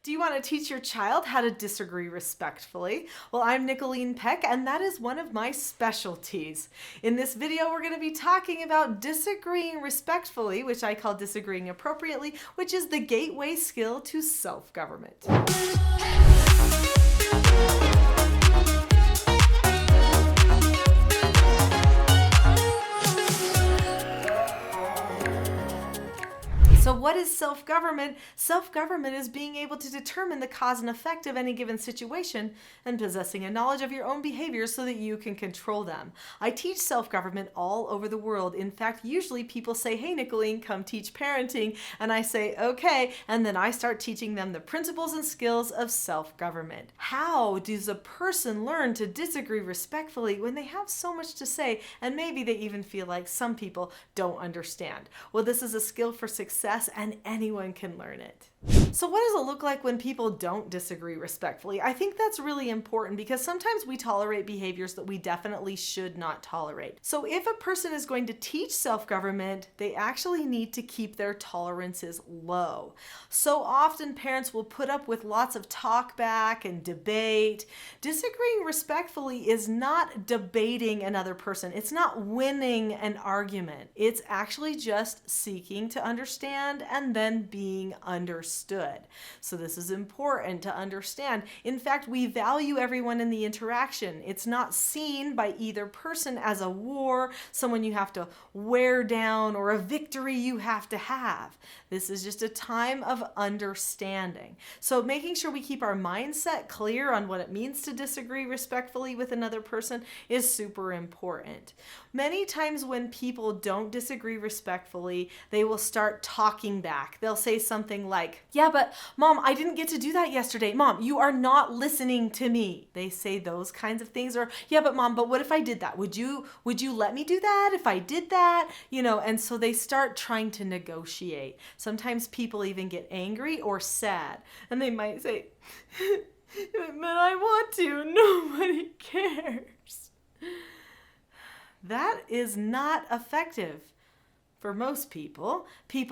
Do you want to teach your child how to disagree respectfully? Well, I'm Nicholeen Peck, and that is one of my specialties. In this video, we're going to be talking about disagreeing respectfully, which I call disagreeing appropriately, which is the gateway skill to self-government. So what is self-government? Self-government is being able to determine the cause and effect of any given situation and possessing a knowledge of your own behaviors so that you can control them. I teach self-government all over the world. In fact, usually people say, "Hey, Nicholeen, come teach parenting." And I say, "Okay." And then I start teaching them the principles and skills of self-government. How does a person learn to disagree respectfully when they have so much to say and maybe they even feel like some people don't understand? Well, this is a skill for success, and anyone can learn it. So what does it look like when people don't disagree respectfully? I think that's really important because sometimes we tolerate behaviors that we definitely should not tolerate. So if a person is going to teach self-government, they actually need to keep their tolerances low. So often parents will put up with lots of talk back and debate. Disagreeing respectfully is not debating another person. It's not winning an argument. It's actually just seeking to understand and then being understood. So this is important to understand. In fact, we value everyone in the interaction. It's not seen by either person as a war, someone you have to wear down, or a victory you have to have. This is just a time of understanding. So making sure we keep our mindset clear on what it means to disagree respectfully with another person is super important. Many times when people don't disagree respectfully, they will start talking back. They'll say something like, "Yeah, but Mom, I didn't get to do that yesterday. Mom, you are not listening to me." They say those kinds of things. Or, "Yeah, but Mom, but what if I did that? Would you let me do that if I did that?" And so they start trying to negotiate. Sometimes people even get angry or sad, and they might say, "But I want to. Nobody cares." That is not effective for most people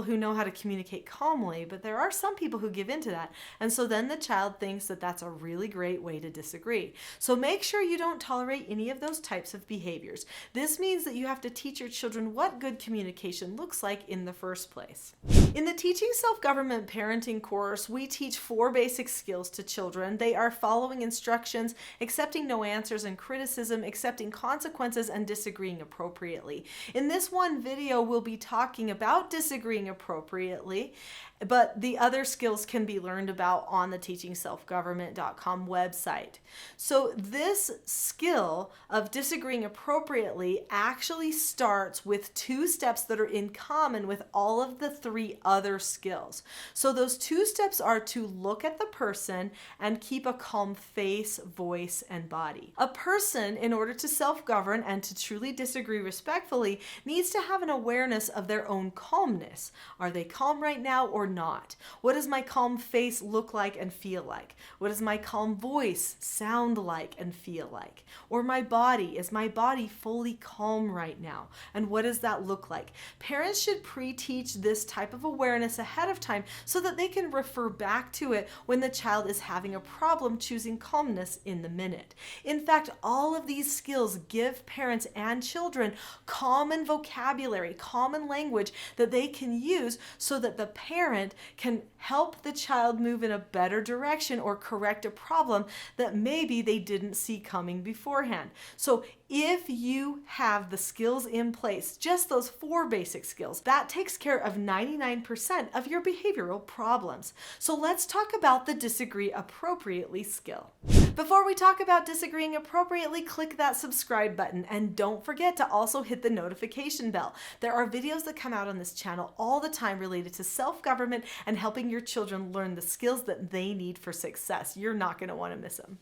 who know how to communicate calmly, but there are some people who give in to that. And so then the child thinks that that's a really great way to disagree. So make sure you don't tolerate any of those types of behaviors. This means that you have to teach your children what good communication looks like in the first place. In the Teaching Self-Government Parenting course, we teach 4 basic skills to children. They are following instructions, accepting no answers and criticism, accepting consequences, and disagreeing appropriately. In this one video, we'll be talking about disagreeing appropriately, but the other skills can be learned about on the teachingselfgovernment.com website. So this skill of disagreeing appropriately actually starts with 2 steps that are in common with all of the 3 other skills. So those 2 steps are to look at the person and keep a calm face, voice, and body. A person, in order to self-govern and to truly disagree respectfully, needs to have an awareness of their own calmness. Are they calm right now or not? What does my calm face look like and feel like? What does my calm voice sound like and feel like? Or my body, is my body fully calm right now? And what does that look like? Parents should pre-teach this type of awareness ahead of time so that they can refer back to it when the child is having a problem choosing calmness in the minute. In fact, all of these skills give parents and children common vocabulary, common language that they can use so that the parent can help the child move in a better direction or correct a problem that maybe they didn't see coming beforehand. So if you have the skills in place, just those 4 basic skills, that takes care of 99% of your behavioral problems. So let's talk about the disagree appropriately skill. Before we talk about disagreeing appropriately, click that subscribe button and don't forget to also hit the notification bell. There are videos that come out on this channel all the time related to self-government and helping your children learn the skills that they need for success. You're not going to want to miss them.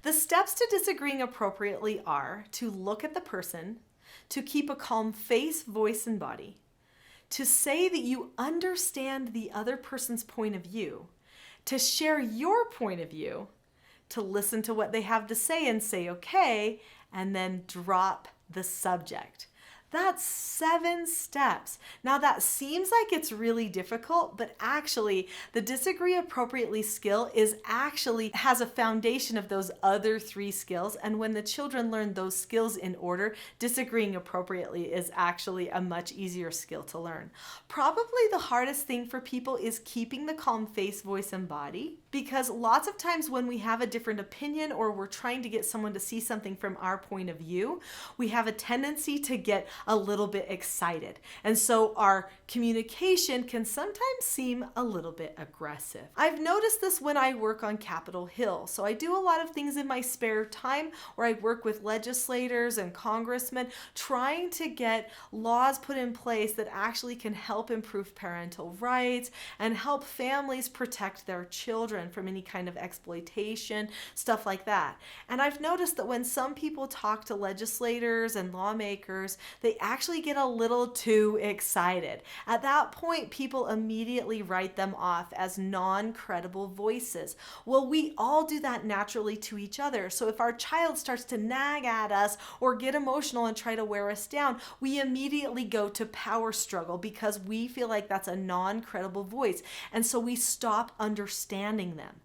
The steps to disagreeing appropriately are to look at the person, to keep a calm face, voice, and body, to say that you understand the other person's point of view, to share your point of view, to listen to what they have to say and say okay, and then drop the subject. That's 7 steps. Now that seems like it's really difficult, but actually the disagree appropriately skill has a foundation of those other 3 skills. And when the children learn those skills in order, disagreeing appropriately is actually a much easier skill to learn. Probably the hardest thing for people is keeping the calm face, voice, and body, because lots of times when we have a different opinion or we're trying to get someone to see something from our point of view, we have a tendency to get a little bit excited. And so our communication can sometimes seem a little bit aggressive. I've noticed this when I work on Capitol Hill. So I do a lot of things in my spare time where I work with legislators and congressmen trying to get laws put in place that actually can help improve parental rights and help families protect their children from any kind of exploitation, stuff like that. And I've noticed that when some people talk to legislators and lawmakers, they actually get a little too excited. At that point, people immediately write them off as non-credible voices. Well, we all do that naturally to each other. So if our child starts to nag at us or get emotional and try to wear us down, we immediately go to power struggle because we feel like that's a non-credible voice. And so we stop understanding them.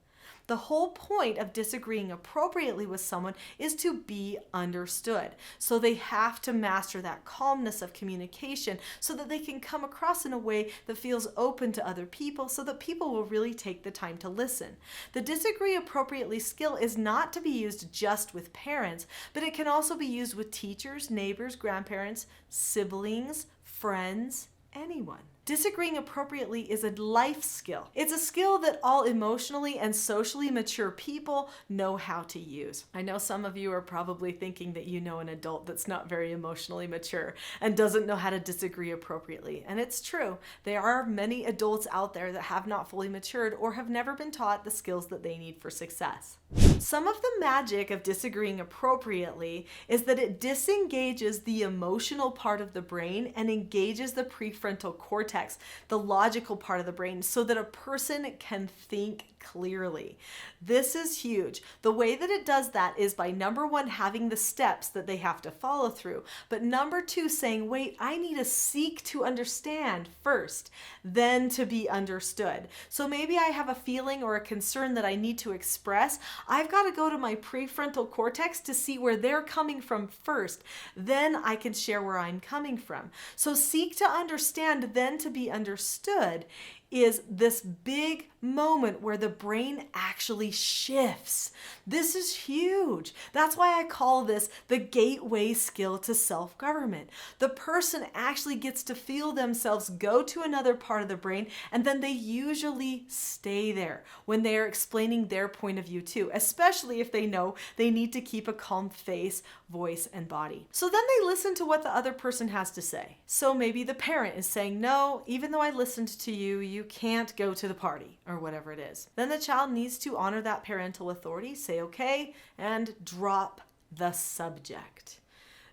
The whole point of disagreeing appropriately with someone is to be understood. So they have to master that calmness of communication so that they can come across in a way that feels open to other people so that people will really take the time to listen. The disagree appropriately skill is not to be used just with parents, but it can also be used with teachers, neighbors, grandparents, siblings, friends, anyone. Disagreeing appropriately is a life skill. It's a skill that all emotionally and socially mature people know how to use. I know some of you are probably thinking that you know an adult that's not very emotionally mature and doesn't know how to disagree appropriately. And it's true. There are many adults out there that have not fully matured or have never been taught the skills that they need for success. Some of the magic of disagreeing appropriately is that it disengages the emotional part of the brain and engages the prefrontal cortex, the logical part of the brain, so that a person can think clearly. This is huge. The way that it does that is by number 1, having the steps that they have to follow through, but number 2, saying, wait, I need to seek to understand first, then to be understood. So maybe I have a feeling or a concern that I need to express. I've got to go to my prefrontal cortex to see where they're coming from first. Then I can share where I'm coming from. So seek to understand, then to be understood is this big moment where the brain actually shifts. This is huge. That's why I call this the gateway skill to self-government. The person actually gets to feel themselves go to another part of the brain, and then they usually stay there when they are explaining their point of view too, especially if they know they need to keep a calm face, voice, and body. So then they listen to what the other person has to say. So maybe the parent is saying, no, even though I listened to you, you can't go to the party, or whatever it is. Then the child needs to honor that parental authority, say okay, and drop the subject.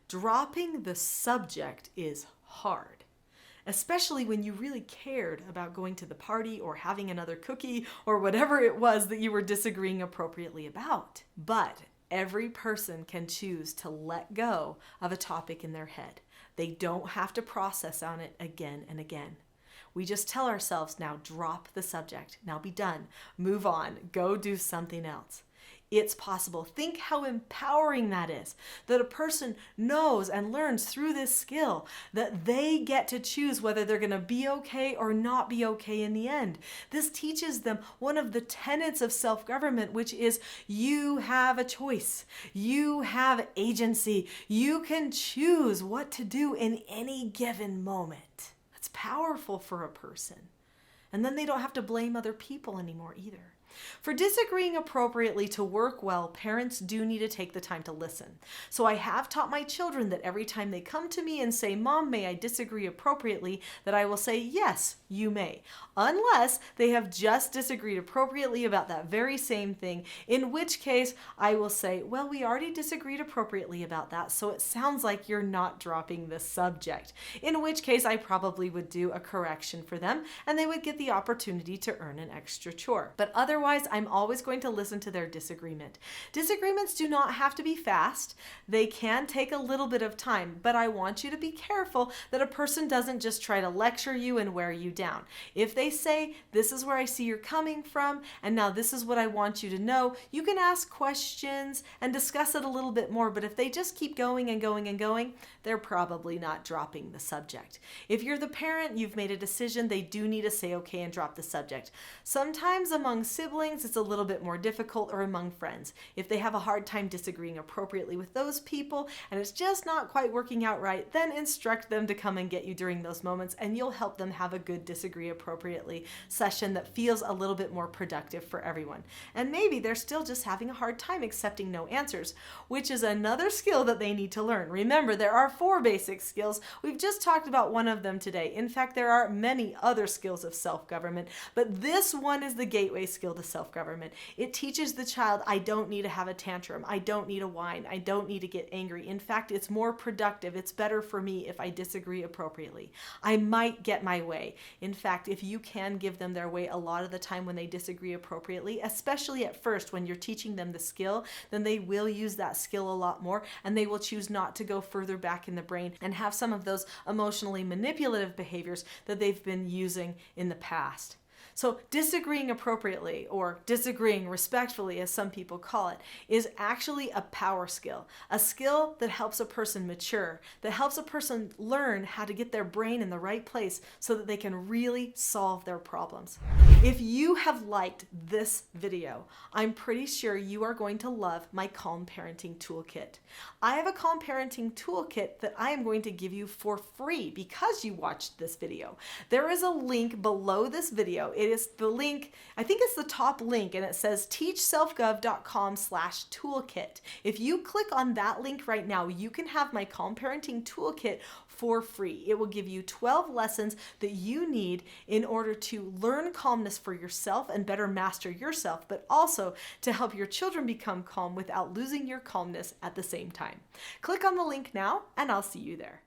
Dropping the subject is hard, especially when you really cared about going to the party or having another cookie or whatever it was that you were disagreeing appropriately about. But every person can choose to let go of a topic in their head. They don't have to process on it again and again. We just tell ourselves, now drop the subject, now be done, move on, go do something else. It's possible. Think how empowering that is, that a person knows and learns through this skill that they get to choose whether they're going to be okay or not be okay in the end. This teaches them one of the tenets of self-government, which is you have a choice. You have agency. You can choose what to do in any given moment. That's powerful for a person. And then they don't have to blame other people anymore either. For disagreeing appropriately to work well, parents do need to take the time to listen. So I have taught my children that every time they come to me and say, Mom, may I disagree appropriately, that I will say, yes, you may. Unless they have just disagreed appropriately about that very same thing, in which case I will say, well, we already disagreed appropriately about that, so it sounds like you're not dropping the subject. In which case I probably would do a correction for them, and they would get the opportunity to earn an extra chore. But otherwise, Otherwise, I'm always going to listen to their disagreement. Disagreements do not have to be fast. They can take a little bit of time, but I want you to be careful that a person doesn't just try to lecture you and wear you down. If they say, this is where I see you're coming from, and now this is what I want you to know, you can ask questions and discuss it a little bit more, but if they just keep going and going and going, they're probably not dropping the subject. If you're the parent, you've made a decision, they do need to say okay and drop the subject. Sometimes among siblings, it's a little bit more difficult, or among friends. If they have a hard time disagreeing appropriately with those people and it's just not quite working out right, then instruct them to come and get you during those moments, and you'll help them have a good disagree appropriately session that feels a little bit more productive for everyone. And maybe they're still just having a hard time accepting no answers, which is another skill that they need to learn. Remember, there are 4 basic skills. We've just talked about one of them today. In fact, there are many other skills of self-government, but this one is the gateway skill to self-government. It teaches the child, I don't need to have a tantrum. I don't need to whine. I don't need to get angry. In fact, it's more productive. It's better for me if I disagree appropriately. I might get my way. In fact, if you can give them their way a lot of the time when they disagree appropriately, especially at first when you're teaching them the skill, then they will use that skill a lot more, and they will choose not to go further back in the brain and have some of those emotionally manipulative behaviors that they've been using in the past. So disagreeing appropriately, or disagreeing respectfully, as some people call it, is actually a power skill, a skill that helps a person mature, that helps a person learn how to get their brain in the right place so that they can really solve their problems. If you have liked this video, I'm pretty sure you are going to love my Calm Parenting Toolkit. I have a Calm Parenting Toolkit that I am going to give you for free because you watched this video. There is a link below this video. It is the link, I think it's the top link, and it says teachselfgov.com/toolkit. If you click on that link right now, you can have my Calm Parenting Toolkit for free. It will give you 12 lessons that you need in order to learn calmness for yourself and better master yourself, but also to help your children become calm without losing your calmness at the same time. Click on the link now, and I'll see you there.